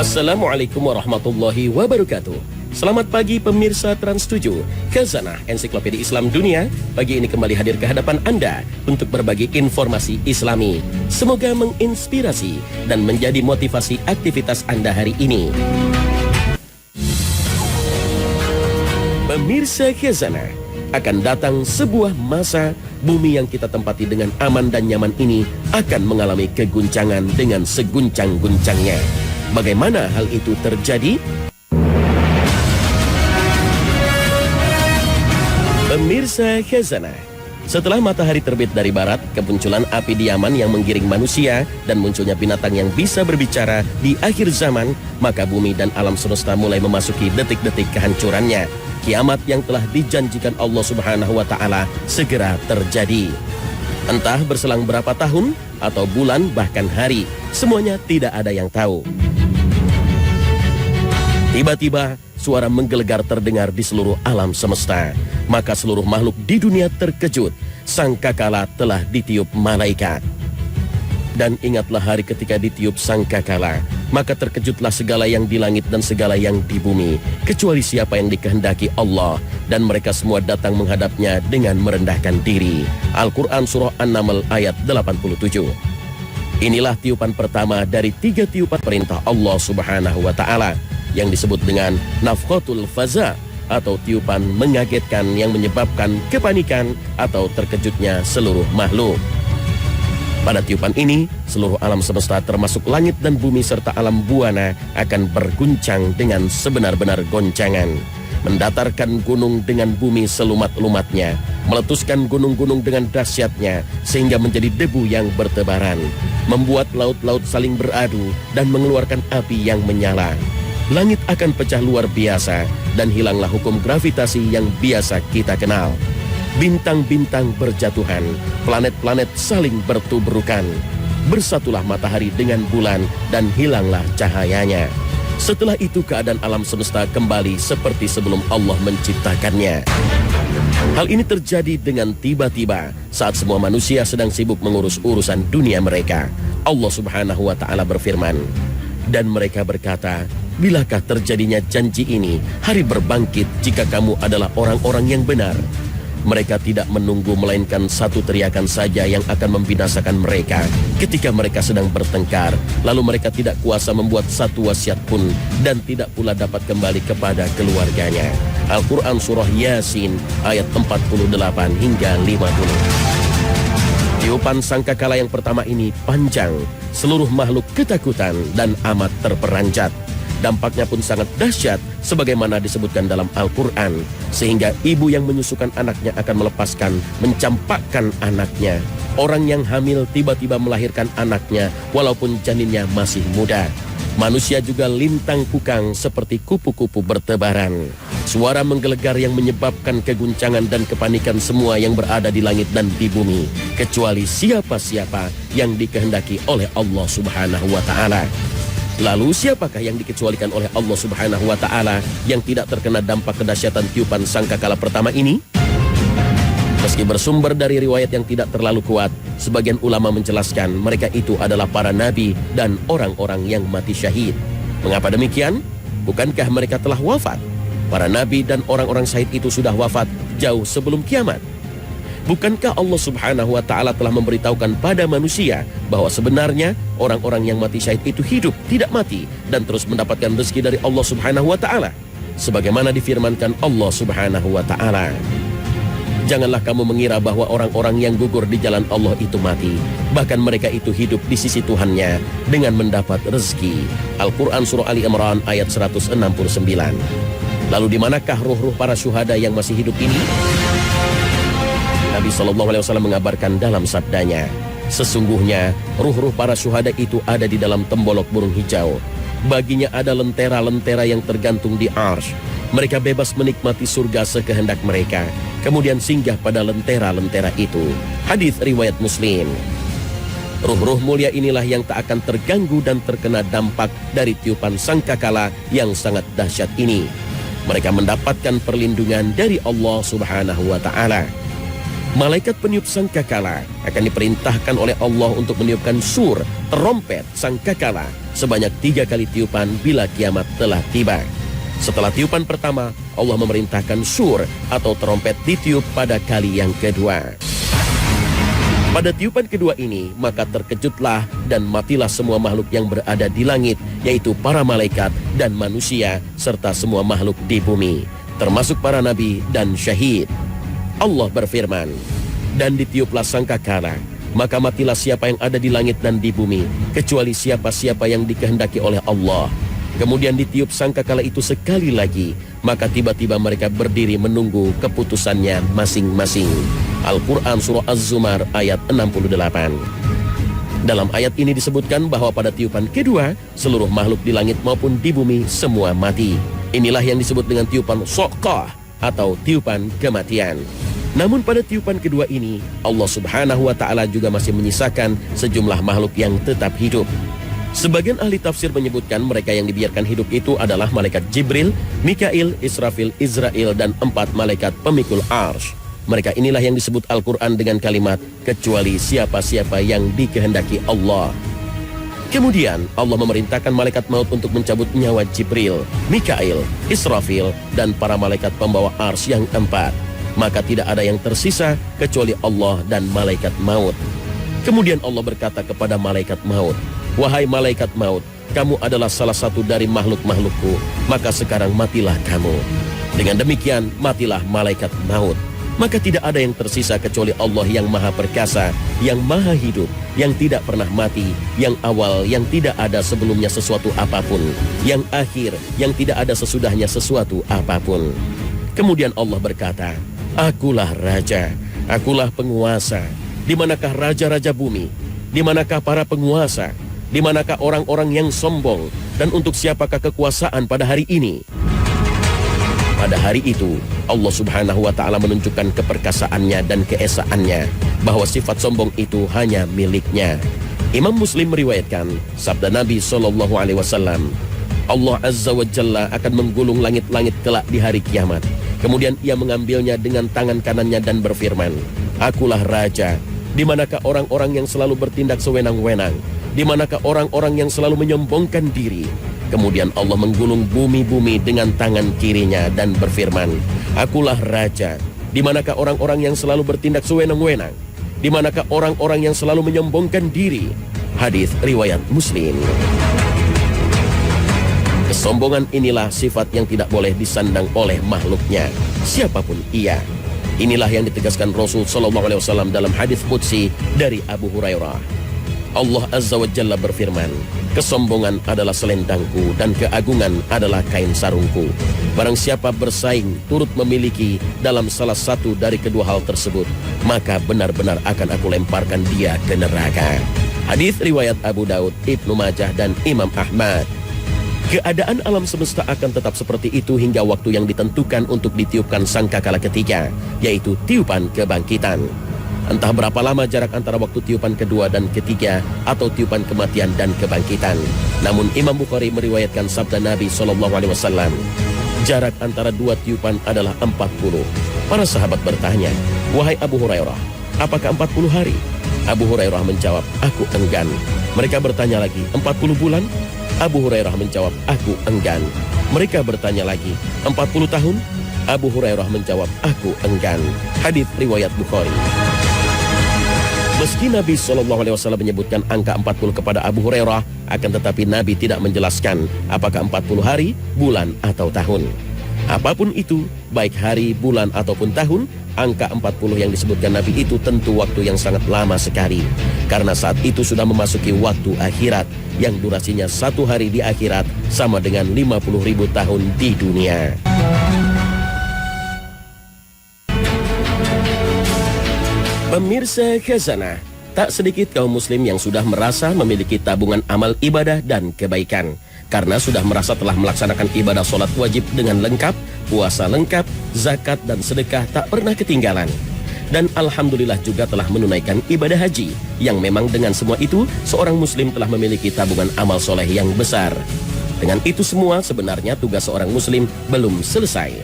Assalamualaikum warahmatullahi wabarakatuh. Selamat pagi pemirsa Trans 7. Khazanah Ensiklopedia Islam Dunia pagi ini kembali hadir ke hadapan Anda untuk berbagi informasi Islami. Semoga menginspirasi dan menjadi motivasi aktivitas Anda hari ini. Pemirsa Khazanah, akan datang sebuah masa bumi yang kita tempati dengan aman dan nyaman ini akan mengalami keguncangan dengan seguncang-guncangnya. Bagaimana hal itu terjadi? Pemirsa Khazanah, setelah matahari terbit dari barat, kemunculan api di Yaman yang menggiring manusia dan munculnya binatang yang bisa berbicara di akhir zaman, maka bumi dan alam semesta mulai memasuki detik-detik kehancurannya. Kiamat yang telah dijanjikan Allah Subhanahu wa Ta'ala segera terjadi. Entah berselang berapa tahun atau bulan bahkan hari, semuanya tidak ada yang tahu. Tiba-tiba suara menggelegar terdengar di seluruh alam semesta. Maka seluruh makhluk di dunia terkejut. Sangkakala telah ditiup malaikat. Dan ingatlah hari ketika ditiup sangkakala, maka terkejutlah segala yang di langit dan segala yang di bumi, kecuali siapa yang dikehendaki Allah, dan mereka semua datang menghadapnya dengan merendahkan diri. Al-Quran Surah An-Naml ayat 87. Inilah tiupan pertama dari 3 tiupan perintah Allah Subhanahu wa Ta'ala yang disebut dengan nafkhatul faza atau tiupan mengagetkan yang menyebabkan kepanikan atau terkejutnya seluruh makhluk. Pada tiupan ini, seluruh alam semesta termasuk langit dan bumi serta alam buana akan berguncang dengan sebenar-benar goncangan. Mendatarkan gunung dengan bumi selumat-lumatnya, meletuskan gunung-gunung dengan dahsyatnya sehingga menjadi debu yang bertebaran, membuat laut-laut saling beradu dan mengeluarkan api yang menyala. Langit akan pecah luar biasa dan hilanglah hukum gravitasi yang biasa kita kenal. Bintang-bintang berjatuhan, planet-planet saling bertubrukan. Bersatulah matahari dengan bulan dan hilanglah cahayanya. Setelah itu keadaan alam semesta kembali seperti sebelum Allah menciptakannya. Hal ini terjadi dengan tiba-tiba saat semua manusia sedang sibuk mengurus urusan dunia mereka. Allah Subhanahu wa Ta'ala berfirman, dan mereka berkata, bilakah terjadinya janji ini, hari berbangkit jika kamu adalah orang-orang yang benar? Mereka tidak menunggu melainkan satu teriakan saja yang akan membinasakan mereka ketika mereka sedang bertengkar. Lalu mereka tidak kuasa membuat satu wasiat pun dan tidak pula dapat kembali kepada keluarganya. Al-Quran Surah Yasin ayat 48 hingga 50. Tiupan sangkakala yang pertama ini panjang, seluruh makhluk ketakutan dan amat terperanjat. Dampaknya pun sangat dahsyat sebagaimana disebutkan dalam Al-Quran, sehingga ibu yang menyusukan anaknya akan mencampakkan anaknya. Orang yang hamil tiba-tiba melahirkan anaknya walaupun janinnya masih muda. Manusia juga lintang kukang seperti kupu-kupu bertebaran. Suara menggelegar yang menyebabkan keguncangan dan kepanikan semua yang berada di langit dan di bumi, kecuali siapa-siapa yang dikehendaki oleh Allah Subhanahu wa Ta'ala. Lalu siapakah yang dikecualikan oleh Allah Subhanahu wa Ta'ala yang tidak terkena dampak kedahsyatan tiupan sangkakala pertama ini? Meski bersumber dari riwayat yang tidak terlalu kuat, sebagian ulama menjelaskan mereka itu adalah para nabi dan orang-orang yang mati syahid. Mengapa demikian? Bukankah mereka telah wafat? Para nabi dan orang-orang syahid itu sudah wafat jauh sebelum kiamat. Bukankah Allah Subhanahu wa Ta'ala telah memberitahukan pada manusia bahwa sebenarnya orang-orang yang mati syahid itu hidup, tidak mati, dan terus mendapatkan rezeki dari Allah Subhanahu wa Ta'ala? Sebagaimana difirmankan Allah Subhanahu wa Ta'ala, janganlah kamu mengira bahwa orang-orang yang gugur di jalan Allah itu mati. Bahkan mereka itu hidup di sisi Tuhannya dengan mendapat rezeki. Al-Quran Surah Ali Imran ayat 169. Lalu di manakah ruh-ruh para syuhada yang masih hidup ini? Nabi SAW mengabarkan dalam sabdanya, sesungguhnya ruh-ruh para syuhada itu ada di dalam tembolok burung hijau. Baginya ada lentera-lentera yang tergantung di arsy. Mereka bebas menikmati surga sekehendak mereka, kemudian singgah pada lentera-lentera itu. Hadis riwayat Muslim. Ruh-ruh mulia inilah yang tak akan terganggu dan terkena dampak dari tiupan sangkakala yang sangat dahsyat ini. Mereka mendapatkan perlindungan dari Allah Subhanahu wa Ta'ala. Malaikat peniup sangkakala akan diperintahkan oleh Allah untuk meniupkan sur, terompet sangkakala sebanyak 3 kali tiupan bila kiamat telah tiba. Setelah tiupan pertama, Allah memerintahkan sur atau terompet ditiup pada kali yang kedua. Pada tiupan kedua ini, maka terkejutlah dan matilah semua makhluk yang berada di langit, yaitu para malaikat dan manusia, serta semua makhluk di bumi, termasuk para nabi dan syahid. Allah berfirman, dan ditiuplah sangkakala, maka matilah siapa yang ada di langit dan di bumi, kecuali siapa-siapa yang dikehendaki oleh Allah. Kemudian ditiup sangkakala itu sekali lagi, maka tiba-tiba mereka berdiri menunggu keputusannya masing-masing. Al-Quran Surah Az-Zumar ayat 68. Dalam ayat ini disebutkan bahwa pada tiupan kedua, seluruh makhluk di langit maupun di bumi semua mati. Inilah yang disebut dengan tiupan soqah atau tiupan kematian. Namun pada tiupan kedua ini, Allah Subhanahu wa Ta'ala juga masih menyisakan sejumlah makhluk yang tetap hidup. Sebagian ahli tafsir menyebutkan mereka yang dibiarkan hidup itu adalah malaikat Jibril, Mikail, Israfil, Izrail, dan 4 malaikat pemikul Arsy. Mereka inilah yang disebut Al-Quran dengan kalimat kecuali siapa-siapa yang dikehendaki Allah. Kemudian Allah memerintahkan malaikat maut untuk mencabut nyawa Jibril, Mikail, Israfil, dan para malaikat pembawa Arsy yang 4. Maka tidak ada yang tersisa kecuali Allah dan malaikat maut. Kemudian Allah berkata kepada malaikat maut, "Wahai malaikat maut, kamu adalah salah satu dari makhluk-makhlukku, maka sekarang matilah kamu." Dengan demikian matilah malaikat maut. Maka tidak ada yang tersisa kecuali Allah yang maha perkasa, yang maha hidup, yang tidak pernah mati, yang awal, yang tidak ada sebelumnya sesuatu apapun, yang akhir, yang tidak ada sesudahnya sesuatu apapun. Kemudian Allah berkata, "Akulah Raja, akulah penguasa. Di manakah raja-raja bumi? Di manakah para penguasa? Di manakah orang-orang yang sombong? Dan untuk siapakah kekuasaan pada hari ini?" Pada hari itu, Allah Subhanahu wa Ta'ala menunjukkan keperkasaannya dan keesaannya, bahwa sifat sombong itu hanya miliknya. Imam Muslim meriwayatkan sabda Nabi SAW, Allah Azza wa Jalla akan menggulung langit-langit kelak di hari kiamat. Kemudian ia mengambilnya dengan tangan kanannya dan berfirman, "Akulah Raja, di manakah orang-orang yang selalu bertindak sewenang-wenang? Di manakah orang-orang yang selalu menyombongkan diri?" Kemudian Allah menggulung bumi-bumi dengan tangan kirinya dan berfirman, "Akulah Raja, di manakah orang-orang yang selalu bertindak sewenang-wenang? Di manakah orang-orang yang selalu menyombongkan diri?" Hadis riwayat Muslim. Kesombongan inilah sifat yang tidak boleh disandang oleh makhluknya, siapapun ia. Inilah yang ditegaskan Rasul SAW dalam hadis qudsi dari Abu Hurairah. Allah Azza wa Jalla berfirman, "Kesombongan adalah selendangku dan keagungan adalah kain sarungku. Barang siapa bersaing turut memiliki dalam salah satu dari kedua hal tersebut, maka benar-benar akan aku lemparkan dia ke neraka." Hadis riwayat Abu Daud, Ibnu Majah, dan Imam Ahmad. Keadaan alam semesta akan tetap seperti itu hingga waktu yang ditentukan untuk ditiupkan sangkakala ketiga, yaitu tiupan kebangkitan. Entah berapa lama jarak antara waktu tiupan kedua dan ketiga atau tiupan kematian dan kebangkitan. Namun Imam Bukhari meriwayatkan sabda Nabi SAW, jarak antara dua tiupan adalah 40. Para sahabat bertanya, "Wahai Abu Hurairah, apakah 40 hari?" Abu Hurairah menjawab, "Aku enggan." Mereka bertanya lagi, 40 bulan? Abu Hurairah menjawab, "Aku enggan." Mereka bertanya lagi, 40 tahun? Abu Hurairah menjawab, "Aku enggan." Hadis riwayat Bukhari. Meski Nabi SAW menyebutkan angka 40 kepada Abu Hurairah, akan tetapi Nabi tidak menjelaskan apakah 40 hari, bulan, atau tahun. Apapun itu, baik hari, bulan, ataupun tahun, angka 40 yang disebutkan Nabi itu tentu waktu yang sangat lama sekali. Karena saat itu sudah memasuki waktu akhirat, yang durasinya 1 hari di akhirat sama dengan 50.000 tahun di dunia. Pemirsa Khazanah, tak sedikit kaum muslim yang sudah merasa memiliki tabungan amal ibadah dan kebaikan. Karena sudah merasa telah melaksanakan ibadah sholat wajib dengan lengkap, puasa lengkap, zakat dan sedekah tak pernah ketinggalan. Dan alhamdulillah juga telah menunaikan ibadah haji, yang memang dengan semua itu, seorang muslim telah memiliki tabungan amal soleh yang besar. Dengan itu semua sebenarnya tugas seorang muslim belum selesai.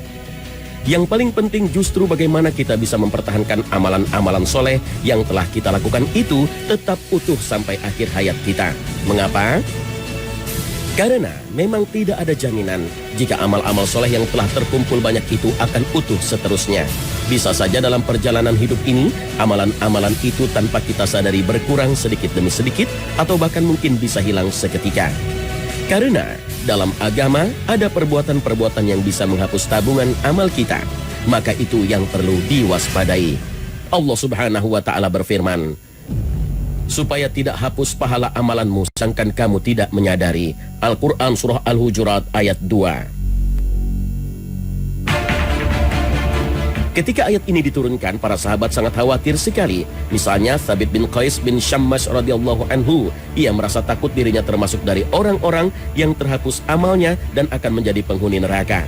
Yang paling penting justru bagaimana kita bisa mempertahankan amalan-amalan soleh yang telah kita lakukan itu tetap utuh sampai akhir hayat kita. Mengapa? Karena memang tidak ada jaminan jika amal-amal soleh yang telah terkumpul banyak itu akan utuh seterusnya. Bisa saja dalam perjalanan hidup ini, amalan-amalan itu tanpa kita sadari berkurang sedikit demi sedikit atau bahkan mungkin bisa hilang seketika. Karena dalam agama ada perbuatan-perbuatan yang bisa menghapus tabungan amal kita. Maka itu yang perlu diwaspadai. Allah Subhanahu wa Ta'ala berfirman, supaya tidak hapus pahala amalanmu sedangkan kamu tidak menyadari. Al-Quran Surah Al-Hujurat ayat 2. Ketika ayat ini diturunkan, para sahabat sangat khawatir sekali. Misalnya Thabit bin Qais bin Syammas radhiyallahu anhu, ia merasa takut dirinya termasuk dari orang-orang yang terhapus amalnya dan akan menjadi penghuni neraka.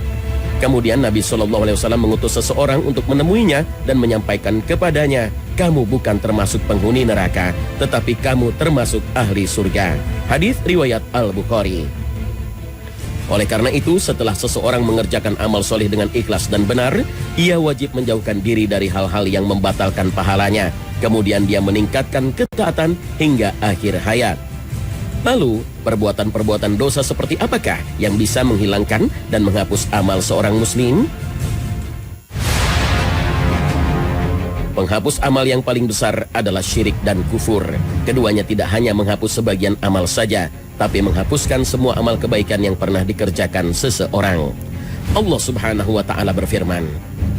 Kemudian Nabi SAW mengutus seseorang untuk menemuinya dan menyampaikan kepadanya, kamu bukan termasuk penghuni neraka, tetapi kamu termasuk ahli surga. Hadis riwayat Al-Bukhari. Oleh karena itu, setelah seseorang mengerjakan amal soleh dengan ikhlas dan benar, ia wajib menjauhkan diri dari hal-hal yang membatalkan pahalanya. Kemudian dia meningkatkan ketaatan hingga akhir hayat. Lalu, perbuatan-perbuatan dosa seperti apakah yang bisa menghilangkan dan menghapus amal seorang muslim? Penghapus amal yang paling besar adalah syirik dan kufur. Keduanya tidak hanya menghapus sebagian amal saja, tapi menghapuskan semua amal kebaikan yang pernah dikerjakan seseorang. Allah Subhanahu wa Ta'ala berfirman,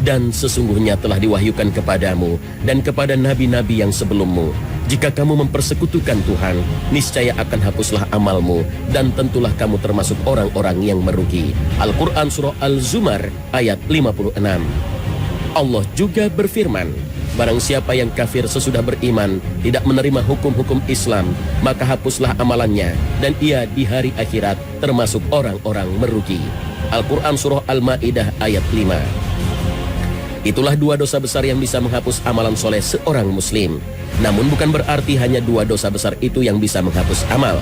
dan sesungguhnya telah diwahyukan kepadamu dan kepada nabi-nabi yang sebelummu, jika kamu mempersekutukan Tuhan, niscaya akan hapuslah amalmu dan tentulah kamu termasuk orang-orang yang merugi. Al-Quran Surah Al-Zumar ayat 56. Allah juga berfirman, barang siapa yang kafir sesudah beriman, tidak menerima hukum-hukum Islam, maka hapuslah amalannya dan ia di hari akhirat termasuk orang-orang merugi. Al-Quran Surah Al-Ma'idah ayat 5. Itulah dua dosa besar yang bisa menghapus amalan soleh seorang muslim. Namun bukan berarti hanya dua dosa besar itu yang bisa menghapus amal.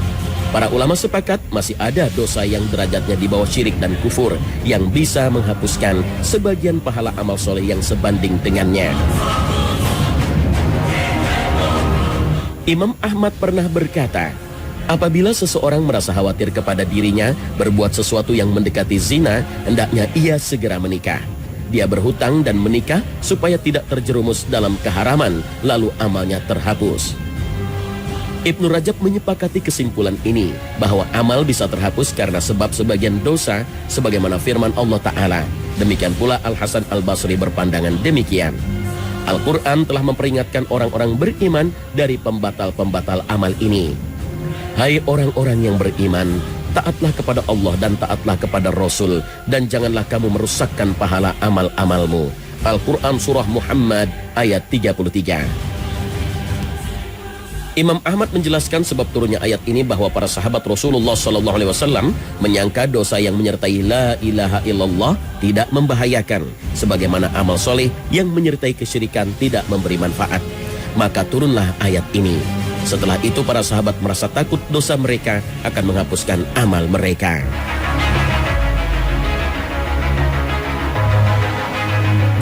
Para ulama sepakat masih ada dosa yang derajatnya di bawah syirik dan kufur yang bisa menghapuskan sebagian pahala amal soleh yang sebanding dengannya. Imam Ahmad pernah berkata, apabila seseorang merasa khawatir kepada dirinya berbuat sesuatu yang mendekati zina, hendaknya ia segera menikah. Dia berhutang dan menikah supaya tidak terjerumus dalam keharaman, lalu amalnya terhapus. Ibnu Rajab menyepakati kesimpulan ini, bahwa amal bisa terhapus karena sebab sebagian dosa, sebagaimana firman Allah Ta'ala. Demikian pula Al-Hasan Al-Basri berpandangan demikian. Al-Quran telah memperingatkan orang-orang beriman dari pembatal-pembatal amal ini. Hai orang-orang yang beriman, taatlah kepada Allah dan taatlah kepada Rasul, dan janganlah kamu merusakkan pahala amal-amalmu. Al-Quran Surah Muhammad ayat 33. Imam Ahmad menjelaskan sebab turunnya ayat ini bahwa para sahabat Rasulullah SAW menyangka dosa yang menyertai la ilaha illallah tidak membahayakan, sebagaimana amal soleh yang menyertai kesyirikan tidak memberi manfaat. Maka turunlah ayat ini. Setelah itu para sahabat merasa takut dosa mereka akan menghapuskan amal mereka.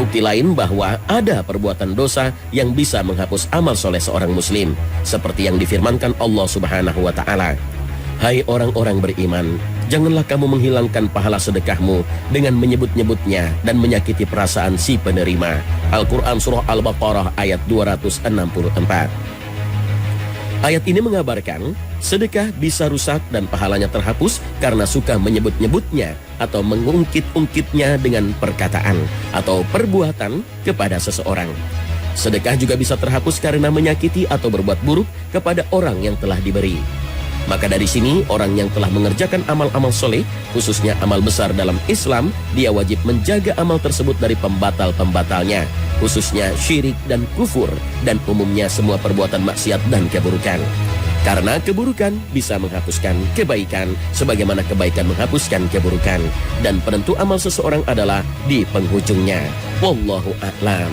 Bukti lain bahwa ada perbuatan dosa yang bisa menghapus amal soleh seorang muslim, seperti yang difirmankan Allah Subhanahu wa Ta'ala. Hai orang-orang beriman, janganlah kamu menghilangkan pahala sedekahmu dengan menyebut-nyebutnya dan menyakiti perasaan si penerima. Al-Quran Surah Al-Baqarah ayat 264. Ayat ini mengabarkan sedekah bisa rusak dan pahalanya terhapus karena suka menyebut-nyebutnya atau mengungkit-ungkitnya dengan perkataan atau perbuatan kepada seseorang. Sedekah juga bisa terhapus karena menyakiti atau berbuat buruk kepada orang yang telah diberi. Maka dari sini orang yang telah mengerjakan amal-amal soleh, khususnya amal besar dalam Islam, dia wajib menjaga amal tersebut dari pembatal-pembatalnya, khususnya syirik dan kufur, dan umumnya semua perbuatan maksiat dan keburukan. Karena keburukan bisa menghapuskan kebaikan, sebagaimana kebaikan menghapuskan keburukan. Dan penentu amal seseorang adalah di penghujungnya. Wallahu a'lam.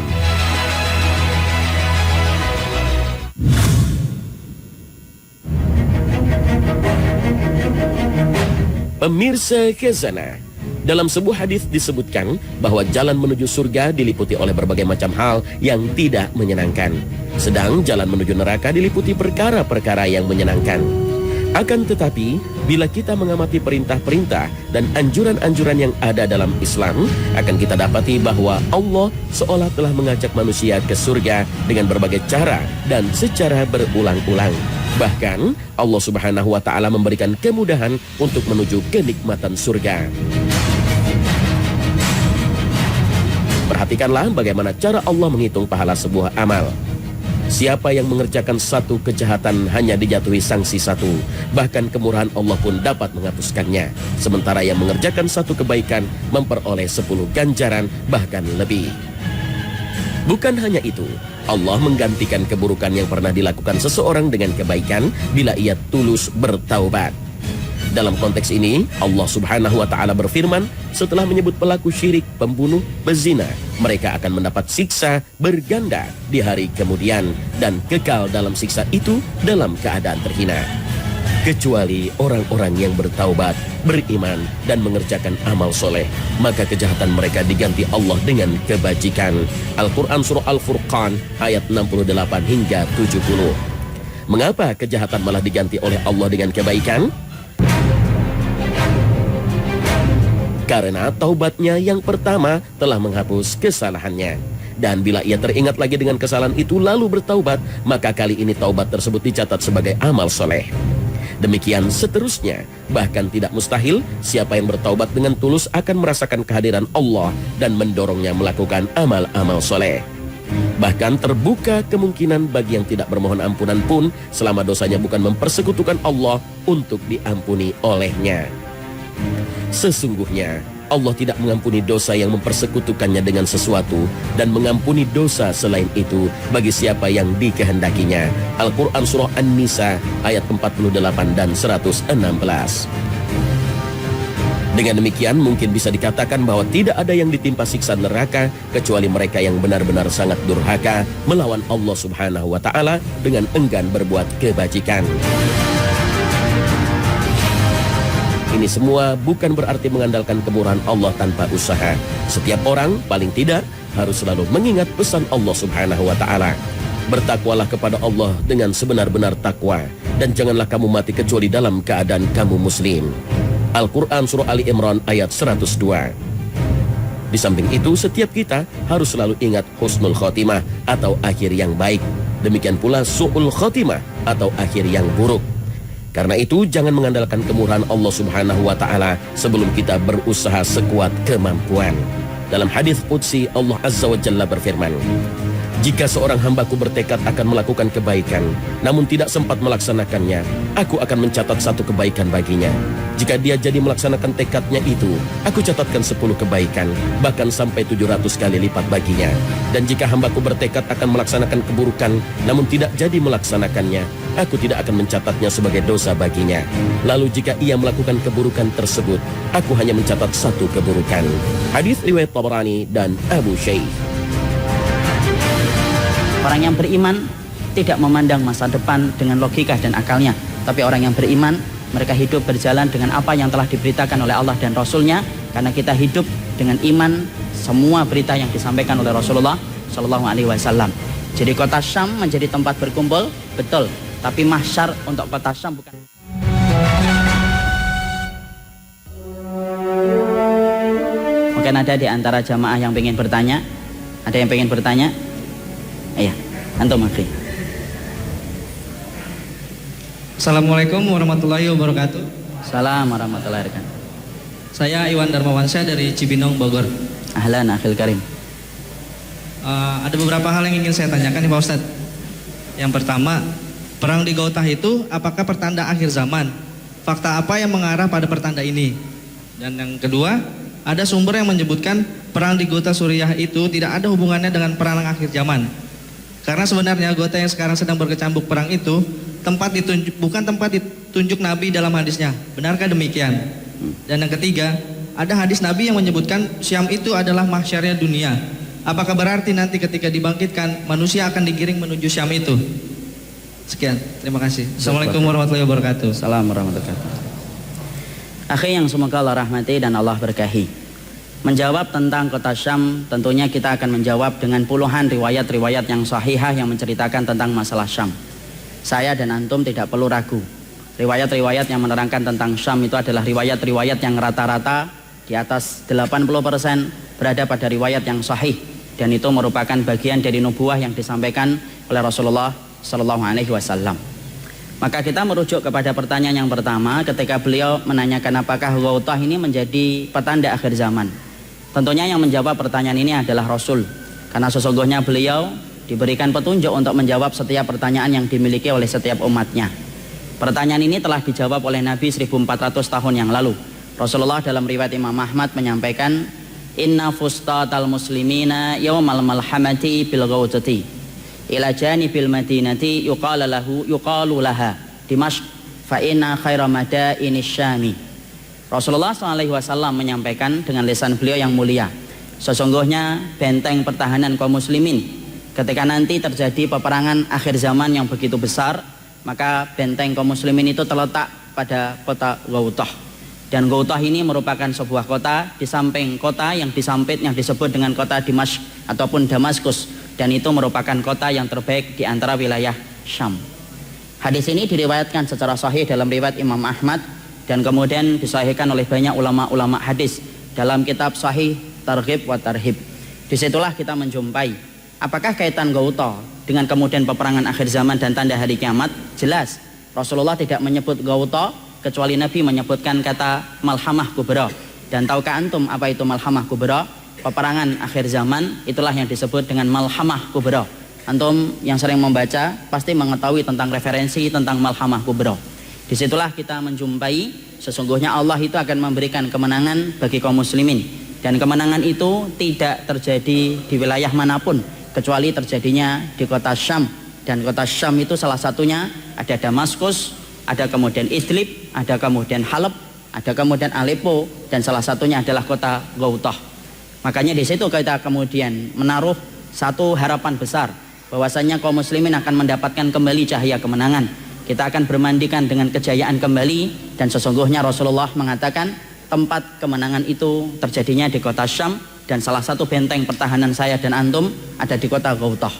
Pemirsa Khazanah, Dalam sebuah hadis disebutkan bahwa jalan menuju surga diliputi oleh berbagai macam hal yang tidak menyenangkan. Sedang jalan menuju neraka diliputi perkara-perkara yang menyenangkan. Akan tetapi, bila kita mengamati perintah-perintah dan anjuran-anjuran yang ada dalam Islam, akan kita dapati bahwa Allah seolah telah mengajak manusia ke surga dengan berbagai cara dan secara berulang-ulang. Bahkan, Allah Subhanahu wa Ta'ala memberikan kemudahan untuk menuju kenikmatan surga. Perhatikanlah bagaimana cara Allah menghitung pahala sebuah amal. Siapa yang mengerjakan satu kejahatan hanya dijatuhi sanksi satu. Bahkan kemurahan Allah pun dapat menghapuskannya. Sementara yang mengerjakan satu kebaikan memperoleh 10 ganjaran bahkan lebih. Bukan hanya itu, Allah menggantikan keburukan yang pernah dilakukan seseorang dengan kebaikan bila ia tulus bertaubat. Dalam konteks ini, Allah Subhanahu wa Ta'ala berfirman, setelah menyebut pelaku syirik, pembunuh, pezina, mereka akan mendapat siksa berganda di hari kemudian dan kekal dalam siksa itu dalam keadaan terhina. Kecuali orang-orang yang bertaubat, beriman, dan mengerjakan amal soleh, maka kejahatan mereka diganti Allah dengan kebajikan. Al-Quran Surah Al-Furqan ayat 68 hingga 70. Mengapa kejahatan malah diganti oleh Allah dengan kebaikan? Karena taubatnya yang pertama telah menghapus kesalahannya. Dan bila ia teringat lagi dengan kesalahan itu lalu bertaubat, maka kali ini taubat tersebut dicatat sebagai amal soleh. Demikian seterusnya, bahkan tidak mustahil siapa yang bertaubat dengan tulus akan merasakan kehadiran Allah dan mendorongnya melakukan amal-amal soleh. Bahkan terbuka kemungkinan bagi yang tidak bermohon ampunan pun selama dosanya bukan mempersekutukan Allah untuk diampuni olehnya. Sesungguhnya Allah tidak mengampuni dosa yang mempersekutukannya dengan sesuatu dan mengampuni dosa selain itu bagi siapa yang dikehendakinya. Al-Quran Surah An-Nisa ayat 48 dan 116. Dengan demikian mungkin bisa dikatakan bahwa tidak ada yang ditimpa siksa neraka kecuali mereka yang benar-benar sangat durhaka melawan Allah Subhanahu wa Ta'ala dengan enggan berbuat kebajikan. Ini semua bukan berarti mengandalkan kemurahan Allah tanpa usaha. Setiap orang paling tidak harus selalu mengingat pesan Allah Subhanahu wa Ta'ala. Bertakwalah kepada Allah dengan sebenar-benar takwa dan janganlah kamu mati kecuali dalam keadaan kamu muslim. Al-Quran Surah Ali Imran ayat 102. Di samping itu, setiap kita harus selalu ingat husnul khotimah atau akhir yang baik. Demikian pula su'ul khotimah atau akhir yang buruk. Karena itu, jangan mengandalkan kemurahan Allah Subhanahu wa Ta'ala sebelum kita berusaha sekuat kemampuan. Dalam hadis qudsi, Allah Azza wa Jalla berfirman, jika seorang hambaku bertekad akan melakukan kebaikan, namun tidak sempat melaksanakannya, aku akan mencatat 1 kebaikan baginya. Jika dia jadi melaksanakan tekadnya itu, aku catatkan 10 kebaikan, bahkan sampai 700 kali lipat baginya. Dan jika hambaku bertekad akan melaksanakan keburukan, namun tidak jadi melaksanakannya, aku tidak akan mencatatnya sebagai dosa baginya. Lalu jika ia melakukan keburukan tersebut, aku hanya mencatat 1 keburukan. Hadis riwayat Tabarani dan Abu Shaykh. Orang yang beriman tidak memandang masa depan dengan logika dan akalnya. Tapi orang yang beriman, mereka hidup berjalan dengan apa yang telah diberitakan oleh Allah dan Rasulnya. Karena kita hidup dengan iman semua berita yang disampaikan oleh Rasulullah SAW. Jadi kota Syam menjadi tempat berkumpul, betul. Tapi mahsyar untuk kota Syam bukan. Mungkin ada di antara jamaah yang ingin bertanya. Ada yang ingin bertanya? Iya, antum akhi. Assalamualaikum warahmatullahi wabarakatuh. Salam warahmatullahi wabarakatuh. Saya Iwan Darmawansyah dari Cibinong, Bogor. Ahlan akhil karim. Ada beberapa hal yang ingin saya tanyakan nih Pak Ustadz. Yang pertama, perang di Gautah itu apakah pertanda akhir zaman? Fakta apa yang mengarah pada pertanda ini? Dan yang kedua, ada sumber yang menyebutkan perang di Gautah Suriah itu tidak ada hubungannya dengan perang akhir zaman. Karena sebenarnya Gautah yang sekarang sedang berkecambuk perang itu bukan tempat ditunjuk Nabi dalam hadisnya. Benarkah demikian? Dan yang ketiga, ada hadis Nabi yang menyebutkan Syam itu adalah mahsyarnya dunia. Apakah berarti nanti ketika dibangkitkan manusia akan digiring menuju Syam itu? Sekian, terima kasih. Assalamualaikum warahmatullahi wabarakatuh. Assalamualaikum warahmatullahi wabarakatuh. Akhi yang semoga Allah rahmati dan Allah berkahi. Menjawab tentang kota Syam, tentunya kita akan menjawab dengan puluhan riwayat-riwayat yang sahihah yang menceritakan tentang masalah Syam. Saya dan antum tidak perlu ragu. Riwayat-riwayat yang menerangkan tentang Syam itu adalah riwayat-riwayat yang rata-rata di atas 80% berada pada riwayat yang sahih, dan itu merupakan bagian dari nubuah yang disampaikan oleh Rasulullah Sallallahu Alaihi Wasallam. Maka kita merujuk kepada pertanyaan yang pertama ketika beliau menanyakan apakah Ghautah ini menjadi petanda akhir zaman. Tentunya yang menjawab pertanyaan ini adalah Rasul, karena sesungguhnya beliau diberikan petunjuk untuk menjawab setiap pertanyaan yang dimiliki oleh setiap umatnya. Pertanyaan ini telah dijawab oleh Nabi 1400 tahun yang lalu. Rasulullah dalam riwayat Imam Ahmad menyampaikan, Inna fustatal muslimina yawmal malhamati bil ghautati ila janibil madinati yuqalu laha Dimashq fa inna khaira madaini syami. Rasulullah SAW menyampaikan dengan lisan beliau yang mulia, sesungguhnya benteng pertahanan kaum muslimin ketika nanti terjadi peperangan akhir zaman yang begitu besar, maka benteng kaum muslimin itu terletak pada kota Ghautah. Dan Ghautah ini merupakan sebuah kota di samping kota yang disampit yang disebut dengan kota Dimashq ataupun Damaskus, dan itu merupakan kota yang terbaik di antara wilayah Syam. Hadis ini diriwayatkan secara sahih dalam riwayat Imam Ahmad dan kemudian disahihkan oleh banyak ulama-ulama hadis dalam kitab Sahih Targhib wa Tarhib. Disitulah kita menjumpai apakah kaitan Ghautah dengan kemudian peperangan akhir zaman dan tanda hari kiamat. Jelas Rasulullah tidak menyebut Ghautah kecuali Nabi menyebutkan kata Malhamah Kubra. Dan tahukah antum apa itu Malhamah Kubra? Peperangan akhir zaman itulah yang disebut dengan Malhamah Kubra. Antum yang sering membaca pasti mengetahui tentang referensi tentang Malhamah Kubra. Disitulah kita menjumpai sesungguhnya Allah itu akan memberikan kemenangan bagi kaum muslimin, dan kemenangan itu tidak terjadi di wilayah manapun kecuali terjadinya di kota Syam. Dan kota Syam itu salah satunya ada Damaskus, ada kemudian Idlib, ada kemudian Halab, ada kemudian Aleppo, dan salah satunya adalah kota Ghautah. Makanya di situ kita kemudian menaruh satu harapan besar bahwasanya kaum muslimin akan mendapatkan kembali cahaya kemenangan. Kita akan bermandikan dengan kejayaan kembali, dan sesungguhnya Rasulullah mengatakan tempat kemenangan itu terjadinya di kota Syam, dan salah satu benteng pertahanan saya dan antum ada di kota Ghautah.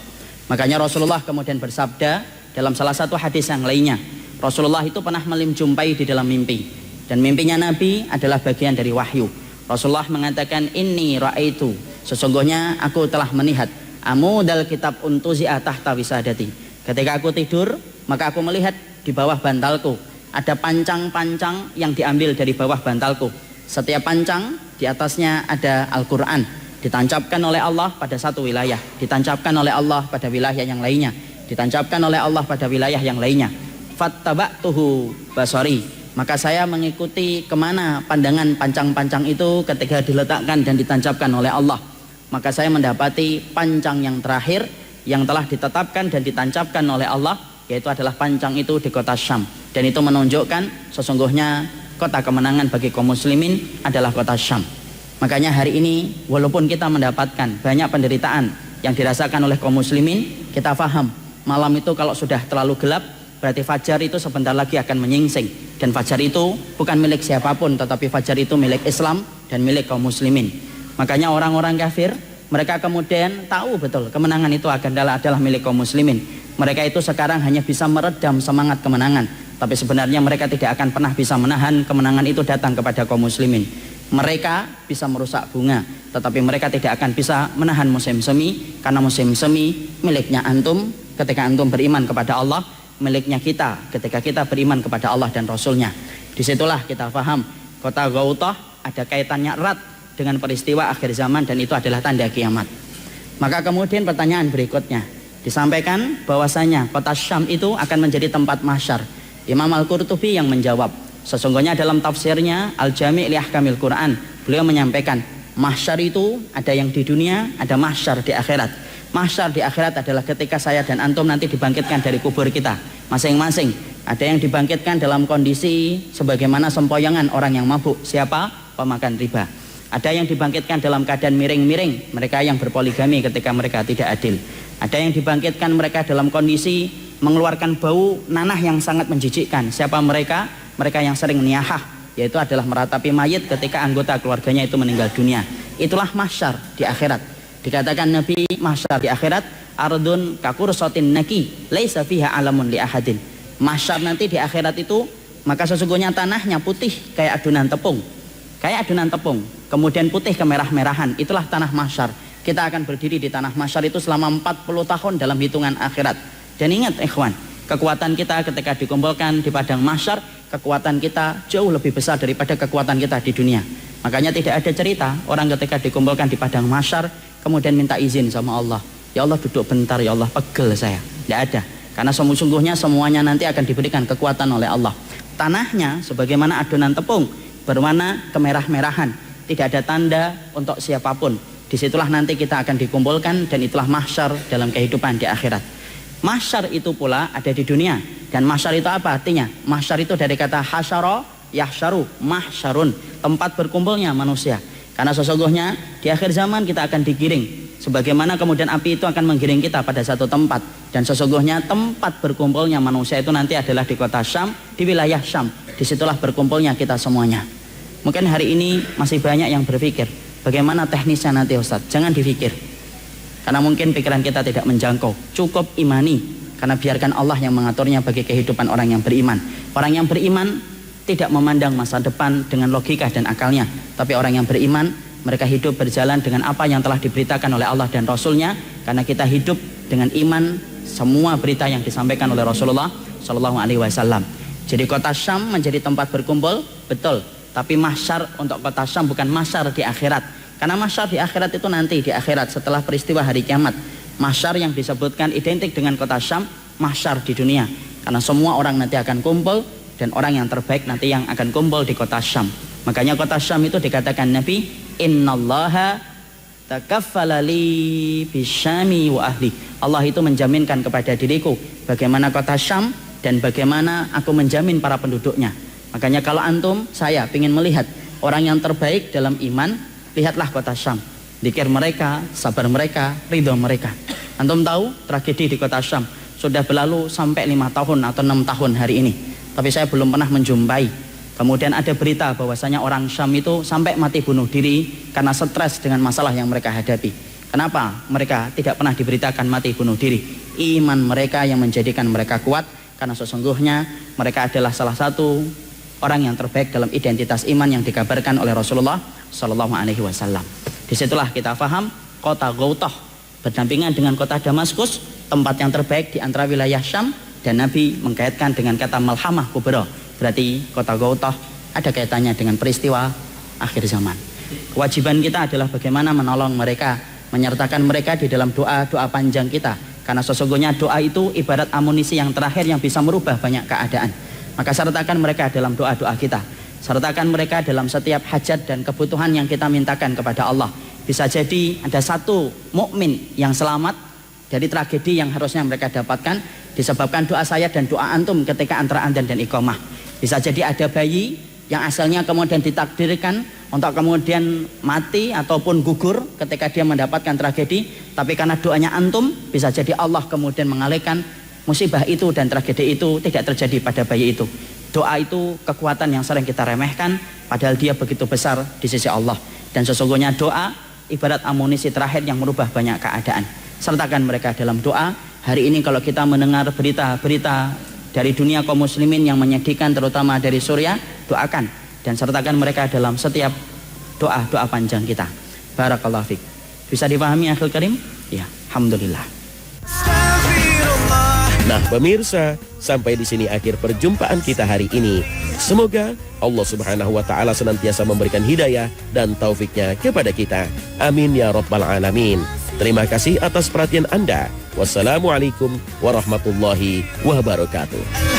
Makanya Rasulullah kemudian bersabda dalam salah satu hadis yang lainnya, Rasulullah itu pernah menjumpai di dalam mimpi, dan mimpinya Nabi adalah bagian dari wahyu. Rasulullah mengatakan, inni ra'aitu, sesungguhnya aku telah melihat amudal kitab untuzi'a tahta wisadati. Ketika aku tidur, maka aku melihat di bawah bantalku ada pancang-pancang yang diambil dari bawah bantalku. Setiap pancang di atasnya ada Al-Quran, ditancapkan oleh Allah pada satu wilayah, ditancapkan oleh Allah pada wilayah yang lainnya, ditancapkan oleh Allah pada wilayah yang lainnya. Fattaba'tuhu basari, maka saya mengikuti kemana pandangan pancang-pancang itu ketika diletakkan dan ditancapkan oleh Allah. Maka saya mendapati pancang yang terakhir yang telah ditetapkan dan ditancapkan oleh Allah, yaitu adalah pancang itu di kota Syam. Dan itu menunjukkan sesungguhnya kota kemenangan bagi kaum muslimin adalah kota Syam. Makanya hari ini walaupun kita mendapatkan banyak penderitaan yang dirasakan oleh kaum muslimin, kita faham malam itu kalau sudah terlalu gelap berarti fajar itu sebentar lagi akan menyingsing. Dan fajar itu bukan milik siapapun, tetapi fajar itu milik Islam dan milik kaum muslimin. Makanya orang-orang kafir mereka kemudian tahu betul kemenangan itu adalah milik kaum muslimin. Mereka itu sekarang hanya bisa meredam semangat kemenangan, tapi sebenarnya mereka tidak akan pernah bisa menahan kemenangan itu datang kepada kaum muslimin. Mereka bisa merusak bunga, tetapi mereka tidak akan bisa menahan musim semi, karena musim semi miliknya antum ketika antum beriman kepada Allah, miliknya kita ketika kita beriman kepada Allah dan Rasulnya. Disitulah kita paham kota Ghautah ada kaitannya erat dengan peristiwa akhir zaman, dan itu adalah tanda kiamat. Maka kemudian pertanyaan berikutnya disampaikan bahwasanya kota Syam itu akan menjadi tempat mahsyar. Imam Al-Qurtubi yang menjawab, sesungguhnya dalam tafsirnya Al-Jami' li Ahkamil Quran, beliau menyampaikan mahsyar itu ada yang di dunia, ada mahsyar di akhirat. Mahsyar di akhirat adalah ketika saya dan antum nanti dibangkitkan dari kubur kita masing-masing. Ada yang dibangkitkan dalam kondisi sebagaimana sempoyongan orang yang mabuk. Siapa? Pemakan riba. Ada yang dibangkitkan dalam keadaan miring-miring, mereka yang berpoligami ketika mereka tidak adil. Ada yang dibangkitkan mereka dalam kondisi mengeluarkan bau nanah yang sangat menjijikkan. Siapa mereka? Mereka yang sering niyahah, yaitu adalah meratapi mayit ketika anggota keluarganya itu meninggal dunia. Itulah mahsyar di akhirat. Dikatakan Nabi, mahsyar di akhirat ardun kakursotin naki laisa fiha alamun li ahadin. Mahsyar nanti di akhirat itu, maka sesungguhnya tanahnya putih kayak adonan tepung. Kayak adonan tepung, kemudian putih kemerah-merahan. Itulah tanah mahsyar. Kita akan berdiri di tanah mahsyar itu selama 40 tahun dalam hitungan akhirat. Dan ingat ikhwan, kekuatan kita ketika dikumpulkan di padang mahsyar, kekuatan kita jauh lebih besar daripada kekuatan kita di dunia. Makanya tidak ada cerita orang ketika dikumpulkan di padang mahsyar kemudian minta izin sama Allah. Ya Allah, duduk bentar ya Allah, pegel saya. Tidak ada. Karena sungguhnya semuanya nanti akan diberikan kekuatan oleh Allah. Tanahnya sebagaimana adonan tepung, berwarna kemerah-merahan, tidak ada tanda untuk siapapun. Disitulah nanti kita akan dikumpulkan, dan itulah mahsyar dalam kehidupan di akhirat. Mahsyar itu pula ada di dunia. Dan mahsyar itu apa artinya? Mahsyar itu dari kata hasyara, yahsyaru, mahsyarun, tempat berkumpulnya manusia. Karena sesungguhnya di akhir zaman kita akan digiring, sebagaimana kemudian api itu akan menggiring kita pada satu tempat. Dan sesungguhnya tempat berkumpulnya manusia itu nanti adalah di kota Syam, di wilayah Syam. Disitulah berkumpulnya kita semuanya. Mungkin hari ini masih banyak yang berpikir, bagaimana teknisnya nanti Ustaz? Jangan dipikir, karena mungkin pikiran kita tidak menjangkau. Cukup imani, karena biarkan Allah yang mengaturnya bagi kehidupan orang yang beriman. Orang yang beriman tidak memandang masa depan dengan logika dan akalnya, tapi orang yang beriman, mereka hidup berjalan dengan apa yang telah diberitakan oleh Allah dan Rasulnya. Karena kita hidup dengan iman semua berita yang disampaikan oleh Rasulullah Shallallahu Alaihi Wasallam. Jadi kota Syam menjadi tempat berkumpul, betul. Tapi mahsyar untuk kota Syam bukan mahsyar di akhirat. Karena mahsyar di akhirat itu nanti di akhirat setelah peristiwa hari kiamat. Mahsyar yang disebutkan identik dengan kota Syam, mahsyar di dunia. Karena semua orang nanti akan kumpul, dan orang yang terbaik nanti yang akan kumpul di kota Syam. Makanya kota Syam itu dikatakan Nabi, innallaha takaffala li bisyami wa ahli. Allah itu menjaminkan kepada diriku bagaimana kota Syam dan bagaimana aku menjamin para penduduknya. Makanya kalau antum, saya ingin melihat orang yang terbaik dalam iman, lihatlah kota Syam. Zikir mereka, sabar mereka, ridho mereka. Antum tahu tragedi di kota Syam sudah berlalu sampai 5 tahun atau 6 tahun hari ini. Tapi saya belum pernah menjumpai. Kemudian ada berita bahwasanya orang Syam itu sampai mati bunuh diri karena stres dengan masalah yang mereka hadapi. Kenapa? Mereka tidak pernah diberitakan mati bunuh diri. Iman mereka yang menjadikan mereka kuat, karena sesungguhnya mereka adalah salah satu orang yang terbaik dalam identitas iman yang dikabarkan oleh Rasulullah Shallallahu Alaihi Wasallam. Disitulah kita paham kota Ghautah berdampingan dengan kota Damaskus, tempat yang terbaik di antara wilayah Syam. Dan Nabi mengkaitkan dengan kata malhamah kubra, berarti kota Ghautah ada kaitannya dengan peristiwa akhir zaman. Kewajiban kita adalah bagaimana menolong mereka, menyertakan mereka di dalam doa-doa panjang kita. Karena sesungguhnya doa itu ibarat amunisi yang terakhir yang bisa merubah banyak keadaan. Maka sertakan mereka dalam doa-doa kita. Sertakan mereka dalam setiap hajat dan kebutuhan yang kita mintakan kepada Allah. Bisa jadi ada satu mukmin yang selamat dari tragedi yang harusnya mereka dapatkan disebabkan doa saya dan doa antum ketika antara adzan dan iqamah. Bisa jadi ada bayi yang asalnya kemudian ditakdirkan untuk kemudian mati ataupun gugur ketika dia mendapatkan tragedi, tapi karena doanya antum, bisa jadi Allah kemudian mengalihkan musibah itu dan tragedi itu tidak terjadi pada bayi itu. Doa itu kekuatan yang sering kita remehkan, padahal dia begitu besar di sisi Allah. Dan sesungguhnya doa ibarat amunisi terakhir yang merubah banyak keadaan. Sertakan mereka dalam doa. Hari ini kalau kita mendengar berita-berita dari dunia kaum muslimin yang menyedihkan, terutama dari Suriah, doakan dan sertakan mereka dalam setiap doa-doa panjang kita. Barakallahu fiik. Bisa dipahami akhil karim? Ya, alhamdulillah. Nah pemirsa, sampai di sini akhir perjumpaan kita hari ini. Semoga Allah Subhanahu wa Ta'ala senantiasa memberikan hidayah dan taufiknya kepada kita. Amin ya rabbal alamin. Terima kasih atas perhatian Anda. Wassalamualaikum warahmatullahi wabarakatuh.